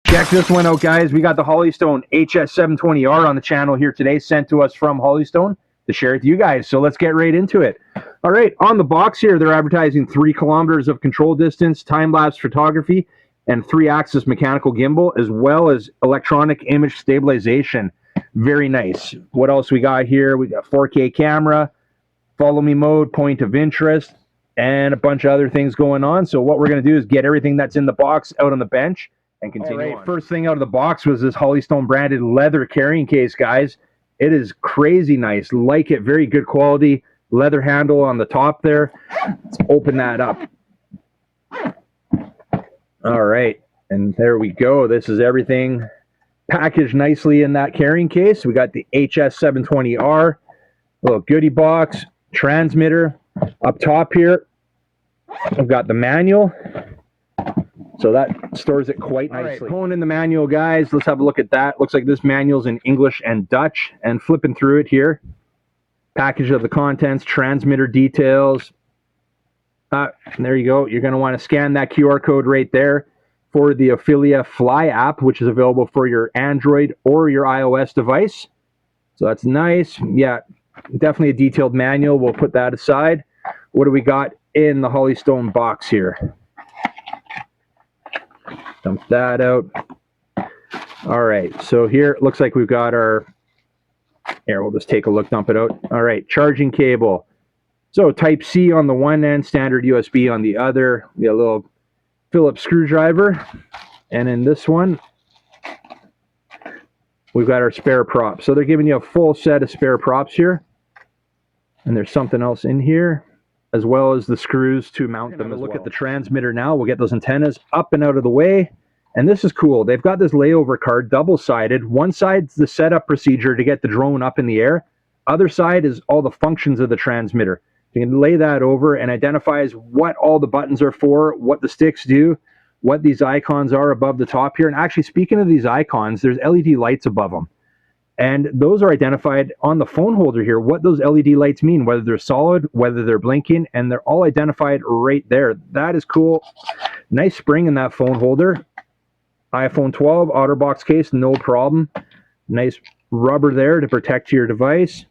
Check this one out, guys. We got the Holystone HS720R on the channel here today, sent to us from Holystone to share with you guys. So let's get right into it. All right, on the box here, they're advertising 3 kilometers of control distance, time-lapse photography, and 3-axis mechanical gimbal, as well as electronic image stabilization. Very nice. What else we got here? We got 4K camera, follow me mode, point of interest, and a bunch of other things going on. So what we're going to do is get everything that's in the box out on the bench and continue on. First thing out of the box was this Holystone branded leather carrying case, guys. It is crazy nice. Like it, very good quality. Leather handle on the top there. Let's open that up. All right, and there we go. This is everything packaged nicely in that carrying case. We got the HS720R, little goodie box, transmitter. Up top here, I've got the manual. So that stores it quite nicely. All right, pulling in the manual, guys. Let's have a look at that. Looks like this manual's in English and Dutch. And flipping through it here, package of the contents, transmitter details. There you go. You're going to want to scan that QR code right there for the Ophelia Fly app, which is available for your Android or your iOS device. So that's nice. Yeah, definitely a detailed manual. We'll put that aside. What do we got in the Holystone box here? Dump that out. All right, so here it looks like we've got our, here, we'll just take a look, dump it out. All right, charging cable. So type C on the one end, standard USB on the other. We got a little Phillips screwdriver. And in this one, we've got our spare props. So they're giving you a full set of spare props here. And there's something else in here, as well as the screws to mount them. Look at the transmitter now. We'll get those antennas up and out of the way. And this is cool. They've got this layover card, double-sided. One side's the setup procedure to get the drone up in the air. Other side is all the functions of the transmitter. You can lay that over and identifies what all the buttons are for, what the sticks do, what these icons are above the top here. And actually, speaking of these icons, there's LED lights above them. And those are identified on the phone holder here, what those LED lights mean, whether they're solid, whether they're blinking, and they're all identified right there. That is cool. Nice spring in that phone holder. iPhone 12, OtterBox case, no problem. Nice rubber there to protect your device.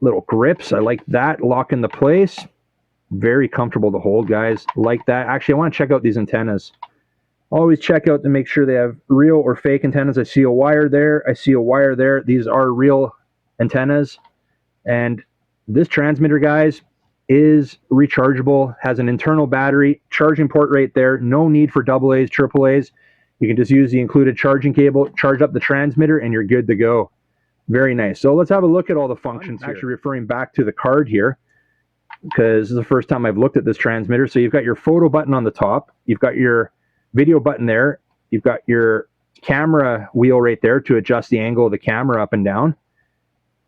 Little grips, I like that, lock into place. Very comfortable to hold, guys. Like that. Actually, I want to check out these antennas. Always check out to make sure they have real or fake antennas. I see a wire there. I see a wire there. These are real antennas. And this transmitter, guys, is rechargeable, has an internal battery, charging port right there. No need for AA's, AAA's. You can just use the included charging cable, charge up the transmitter, and you're good to go. Very nice. So let's have a look at all the functions here. Actually referring back to the card here, because this is the first time I've looked at this transmitter. So you've got your photo button on the top. You've got your video button there. You've got your camera wheel right there to adjust the angle of the camera up and down.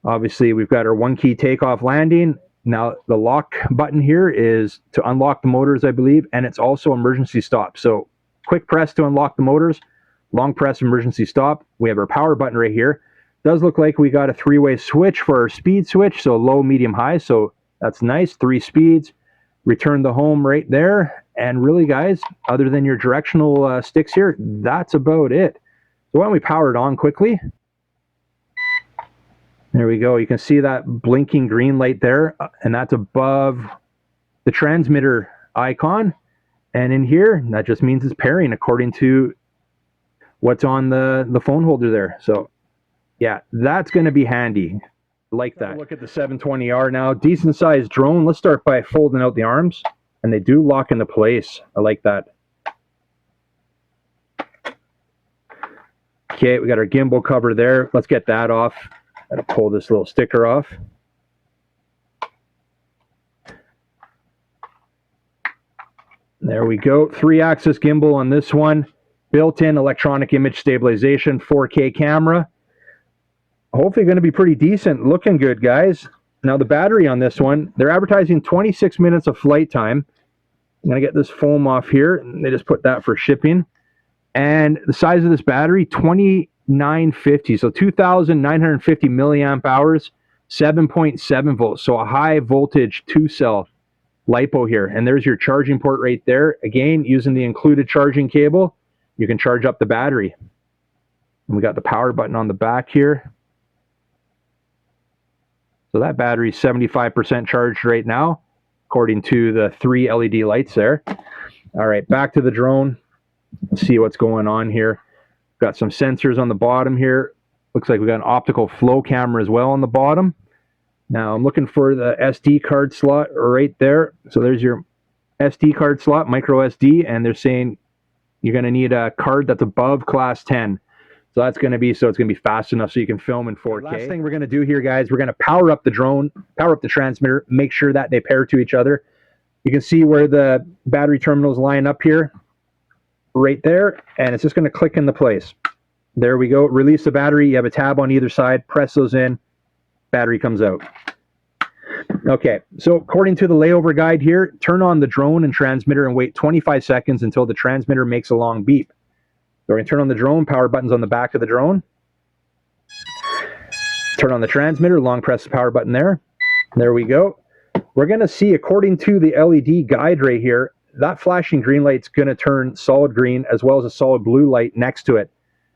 Obviously, we've got our 1-key takeoff landing. Now, the lock button here is to unlock the motors, I believe, and it's also emergency stop. So quick press to unlock the motors, long press emergency stop. We have our power button right here. Does look like we got a 3-way switch for our speed switch, so low, medium, high. So that's nice, 3 speeds. Return the home right there. And really, guys, other than your directional sticks here, that's about it. So why don't we power it on quickly? There we go. You can see that blinking green light there, and that's above the transmitter icon. And in here, that just means it's pairing according to what's on the phone holder there. So yeah, that's going to be handy. Like that. Look at the 720R now. Decent sized drone. Let's start by folding out the arms. And they do lock into place. I like that. Okay, we got our gimbal cover there. Let's get that off. Gotta pull this little sticker off. There we go. 3-axis gimbal on this one. Built-in electronic image stabilization, 4K camera. Hopefully going to be pretty decent. Looking good, guys. Now the battery on this one, they're advertising 26 minutes of flight time. I'm going to get this foam off here. They just put that for shipping. And the size of this battery, 2950. So 2,950 milliamp hours, 7.7 volts. So a high voltage 2-cell LiPo here. And there's your charging port right there. Again, using the included charging cable. you can charge up the battery. And we got the power button on the back here. So that battery is 75% charged right now, according to the 3 LED lights there. All right, back to the drone. Let's see what's going on here. Got some sensors on the bottom here. Looks like we got an optical flow camera as well on the bottom. Now I'm looking for the SD card slot right there. So there's your SD card slot, micro SD, and they're saying you're going to need a card that's above class 10. So that's going to be, so it's going to be fast enough so you can film in 4K. Last thing we're going to do here, guys, we're going to power up the drone, power up the transmitter, make sure that they pair to each other. You can see where the battery terminals line up here, right there, and it's just going to click into place. There we go. Release the battery. You have a tab on either side. Press those in. Battery comes out. Okay, so according to the layover guide here, turn on the drone and transmitter and wait 25 seconds until the transmitter makes a long beep. So we're going to turn on the drone, power buttons on the back of the drone. Turn on the transmitter, long press the power button there. There we go. We're going to see, according to the LED guide right here, that flashing green light's going to turn solid green as well as a solid blue light next to it,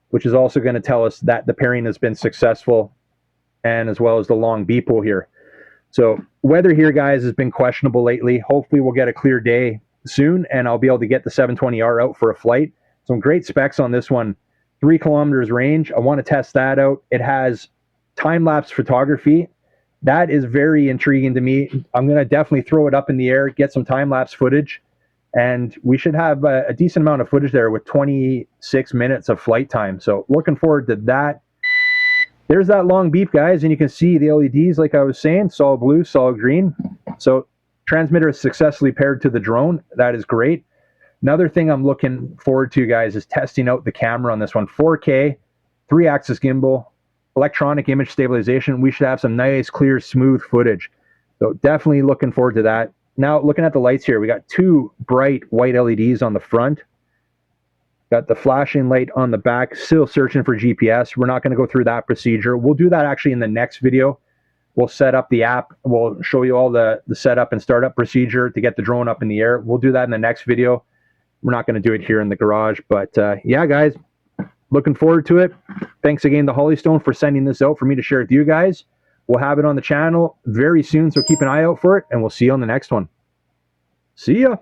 which is also going to tell us that the pairing has been successful, and as well as the long beep will here. So weather here, guys, has been questionable lately. Hopefully we'll get a clear day soon, and I'll be able to get the 720R out for a flight. Some great specs on this one. 3 kilometers range. I want to test that out. It has time-lapse photography. That is very intriguing to me. I'm going to definitely throw it up in the air, get some time-lapse footage, and we should have a decent amount of footage there with 26 minutes of flight time. So looking forward to that. There's that long beep, guys, and you can see the LEDs, like I was saying, solid blue, solid green. So transmitter is successfully paired to the drone. That is great. Another thing I'm looking forward to, guys, is testing out the camera on this one. 4K, 3-axis gimbal, electronic image stabilization. We should have some nice, clear, smooth footage. So definitely looking forward to that. Now, looking at the lights here, we got 2 bright white LEDs on the front. Got the flashing light on the back, still searching for GPS. We're not going to go through that procedure. We'll do that actually in the next video. We'll set up the app. We'll show you all the setup and startup procedure to get the drone up in the air. We'll do that in the next video. We're not going to do it here in the garage. But yeah, guys, looking forward to it. Thanks again to Holystone for sending this out for me to share with you guys. We'll have it on the channel very soon, so keep an eye out for it, and we'll see you on the next one. See ya!